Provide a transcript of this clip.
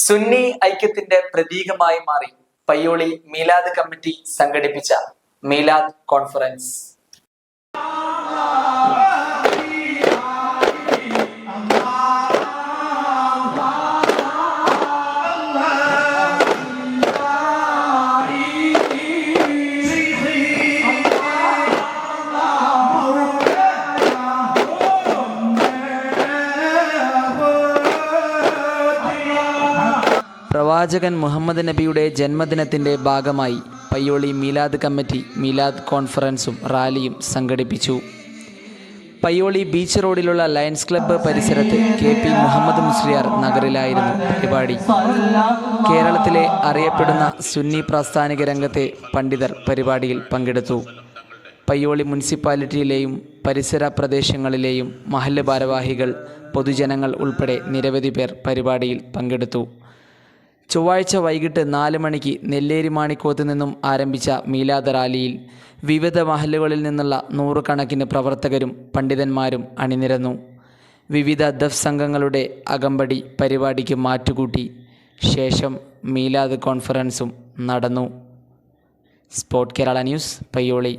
സുന്നി ഐക്യത്തിന്റെ പ്രതീകമായി മാറി പയ്യോളി മീലാദ് കമ്മിറ്റി സംഘടിപ്പിച്ച മീലാദ് കോൺഫറൻസ്. പ്രവാചകൻ മുഹമ്മദ് നബിയുടെ ജന്മദിനത്തിൻ്റെ ഭാഗമായി പയ്യോളി മീലാദ് കമ്മിറ്റി മീലാദ് കോൺഫറൻസും റാലിയും സംഘടിപ്പിച്ചു. പയ്യോളി ബീച്ച് റോഡിലുള്ള ലയൺസ് ക്ലബ്ബ് പരിസരത്ത് KP മുഹമ്മദ് മുസ്ലിയാർ നഗറിലായിരുന്നു പരിപാടി. കേരളത്തിലെ അറിയപ്പെടുന്ന സുന്നി പ്രാസ്ഥാനിക രംഗത്തെ പണ്ഡിതർ പരിപാടിയിൽ പങ്കെടുത്തു. പയ്യോളി മുനിസിപ്പാലിറ്റിയിലെയും പരിസര പ്രദേശങ്ങളിലെയും മഹല്ല് ഭാരവാഹികൾ, പൊതുജനങ്ങൾ ഉൾപ്പെടെ നിരവധി പേർ പരിപാടിയിൽ പങ്കെടുത്തു. ചൊവ്വാഴ്ച വൈകിട്ട് 4 മണിക്ക് നെല്ലേരി മാണിക്കോത്ത് നിന്നും ആരംഭിച്ച മീലാദ് റാലിയിൽ വിവിധ മഹല്ലുകളിൽ നിന്നുള്ള നൂറുകണക്കിന് പ്രവർത്തകരും പണ്ഡിതന്മാരും അണിനിരന്നു. വിവിധ ദഫ് സംഘങ്ങളുടെ അകമ്പടി പരിപാടിക്ക് മാറ്റുകൂട്ടി. ശേഷം മീലാദ് കോൺഫറൻസും നടന്നു. Spot Kerala news, Payyoli.